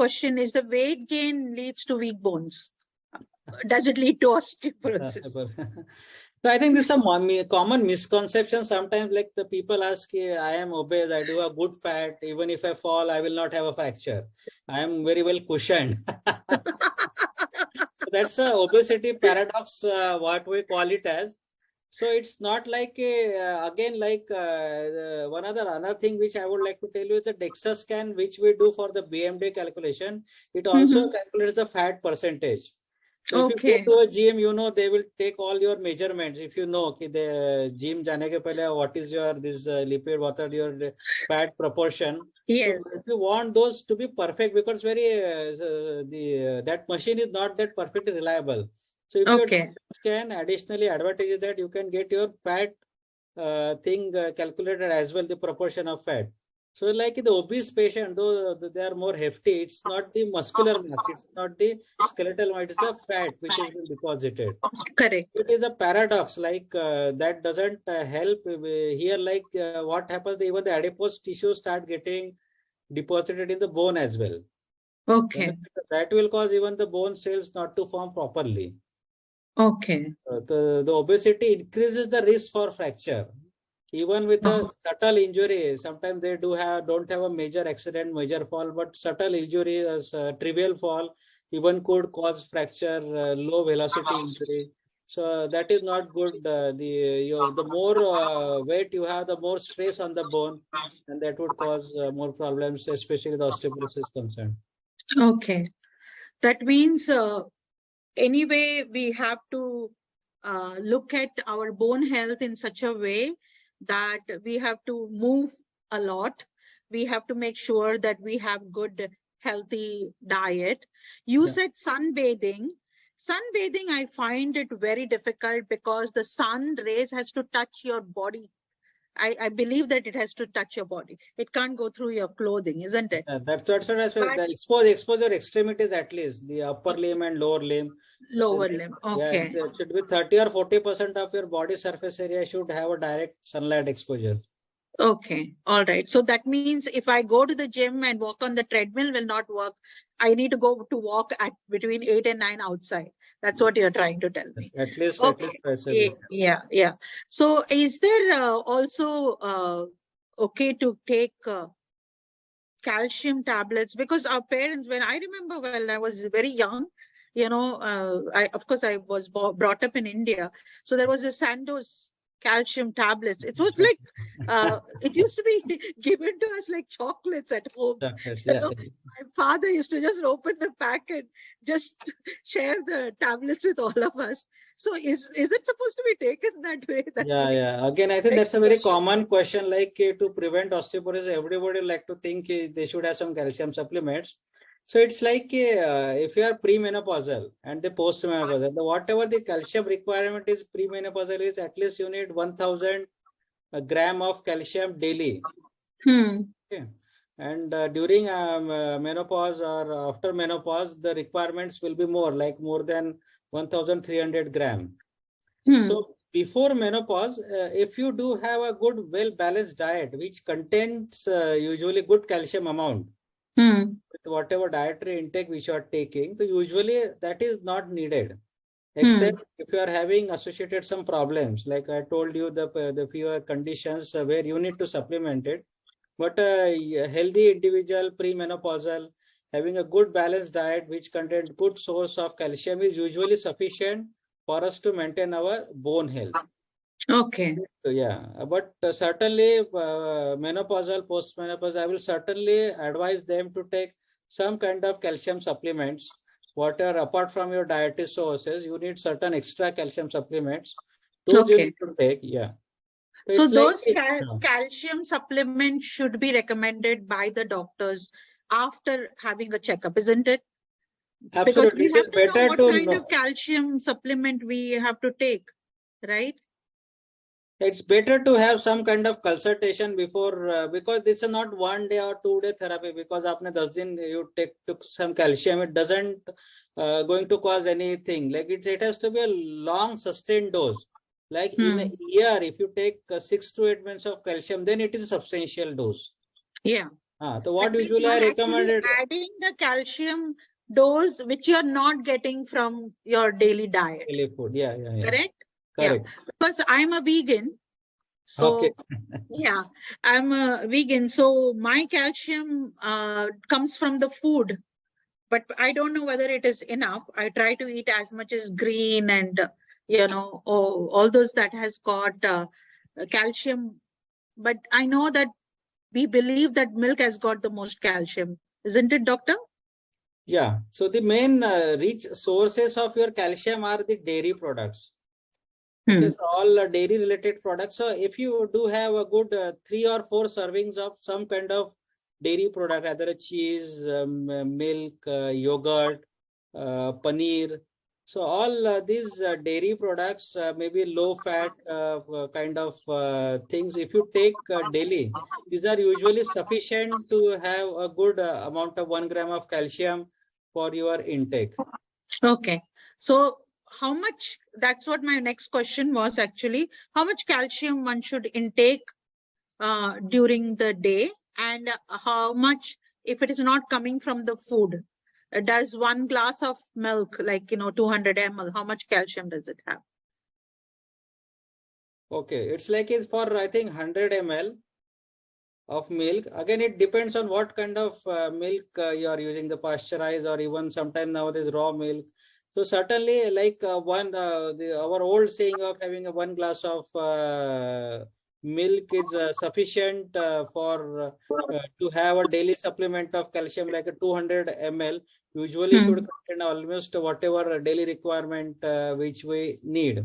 question is the weight gain leads to weak bones. Does it lead to osteoporosis? So I think this is a common misconception. Sometimes like the people ask, I am obese, I do have good fat. Even if I fall, I will not have a fracture. I am very well cushioned. That's a obesity paradox, what we call it as. So it's not like another thing which I would like to tell you is the DEXA scan, which we do for the BMD calculation. It also calculates the fat percentage. So if you go to a gym, they will take all your measurements. If you know the gym jane ke pehle what is your lipid, what are your fat proportion. Yes. So if you want those to be perfect, because that machine is not that perfectly reliable. So if you can additionally advantage is that you can get your fat calculated as well, the proportion of fat. So like the obese patient, though they are more hefty, it's not the muscular mass, it's not the skeletal mass, it's the fat which has been deposited. Correct. It is a paradox, like that doesn't help here. Like what happens, even the adipose tissue start getting deposited in the bone as well. Okay. That will cause even the bone cells not to form properly. Okay. The obesity increases the risk for fracture. Even with a subtle injury, sometimes they don't have a major accident, major fall, but subtle injury, as trivial fall, even could cause fracture, low velocity injury. So that is not good. The more weight you have, the more stress on the bone, and that would cause more problems, especially the osteoporosis concerned. Okay, that means anyway we have to look at our bone health in such a way that we have to move a lot. We have to make sure that we have good, healthy diet. You said sunbathing. Sunbathing, I find it very difficult because the sun rays has to touch your body. I believe that it has to touch your body. It can't go through your clothing, isn't it? That's what the expose your extremities, at least the upper limb and lower limb. Lower limb. Okay. Yeah, it should be 30 or 40% of your body surface area should have a direct sunlight exposure. Okay. All right. So that means if I go to the gym and walk on the treadmill will not work. I need to go to walk at between 8 and 9 outside. That's what you're trying to tell me. At least. Yeah. So is there also okay to take calcium tablets? Because our parents, when I remember when I was very young, of course I was brought up in India. So there was a Sandoz calcium tablets. It was like, it used to be given to us like chocolates at home. My father used to just open the pack and just share the tablets with all of us. So is it supposed to be taken that way? Again, I think that's a very common question. Like to prevent osteoporosis, everybody like to think they should have some calcium supplements. So it's like if you are premenopausal and the postmenopausal, whatever the calcium requirement is premenopausal is at least you need 1000 gram of calcium daily. Okay. And during menopause or after menopause, the requirements will be more than 1300 gram. So before menopause, if you do have a good, well-balanced diet, which contains usually good calcium amount, with whatever dietary intake which you are taking, so usually that is not needed, except if you are having associated some problems. Like I told you, the few conditions where you need to supplement it. But a healthy individual, premenopausal, having a good balanced diet which contains good source of calcium is usually sufficient for us to maintain our bone health. Okay. So, yeah, but certainly menopausal, postmenopausal, I will certainly advise them to take some kind of calcium supplements. Whatever, apart from your dietary sources, you need certain extra calcium supplements. Those you need to take, So those calcium supplements should be recommended by the doctors after having a checkup, isn't it? Absolutely. Because we have to know what kind of calcium supplement we have to take, right? It's better to have some kind of consultation before, because this is not 1 day or 2 day therapy. Because after 10 days you took some calcium, it doesn't going to cause anything. Like it has to be a long sustained dose. Like in a year, if you take 6 to 8 months of calcium, then it is a substantial dose. Yeah. So what That means usually you I are actually recommended adding the calcium dose which you are not getting from your daily diet. daily food. Yeah. Correct? Yeah. Correct. Because I'm a vegan. Okay. So yeah, I'm a vegan. So my calcium comes from the food, but I don't know whether it is enough. I try to eat as much as green and, all those that has got calcium. But I know that we believe that milk has got the most calcium. Isn't it, doctor? Yeah. So the main rich sources of your calcium are the dairy products. Okay, so all dairy related products. So if you do have a good 3 or 4 servings of some kind of dairy product, either a cheese, milk, yogurt, paneer. So all these dairy products, maybe low fat kind of things, if you take daily, these are usually sufficient to have a good amount of 1 gram of calcium for your intake. Okay. So how much, that's what my next question was actually, how much calcium one should intake during the day, and how much if it is not coming from the food? Does 1 glass of milk, like, 200 ml, how much calcium does it have? Okay, it's like it's for I think 100 ml of milk. Again, it depends on what kind of milk you are using, the pasteurized or even sometimes nowadays raw milk. So certainly, like our old saying of having a 1 glass of milk is sufficient for to have a daily supplement of calcium, like a 200 ml. Usually should contain almost whatever daily requirement which we need.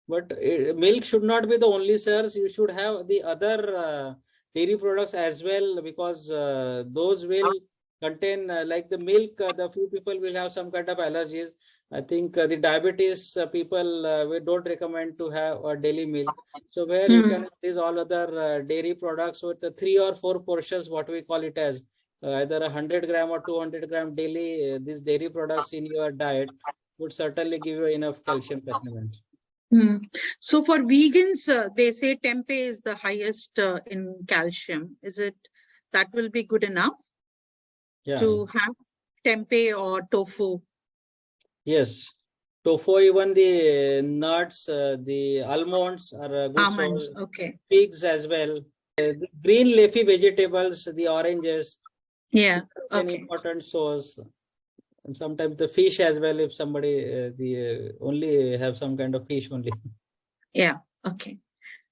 But milk should not be the only source. You should have the other dairy products as well, because those will contain like the milk. The few people will have some kind of allergies. I think the diabetes people, we don't recommend to have a daily milk. So where you can have these all other dairy products with the 3 or 4 portions, what we call it as either 100 gram or 200 gram daily. These dairy products in your diet would certainly give you enough calcium supplements. So for vegans, they say tempeh is the highest in calcium. Is it, that will be good enough to have tempeh or tofu? Yes. Tofu, even the nuts, the almonds are a good Almonds, source. okay. Figs as well. The green leafy vegetables, the oranges. Yeah, An okay. important source. And sometimes the fish as well, if somebody only have some kind of fish only. Yeah, okay.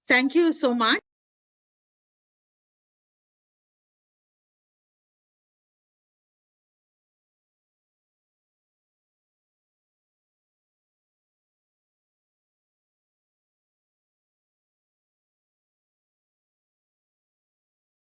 Thank you so much.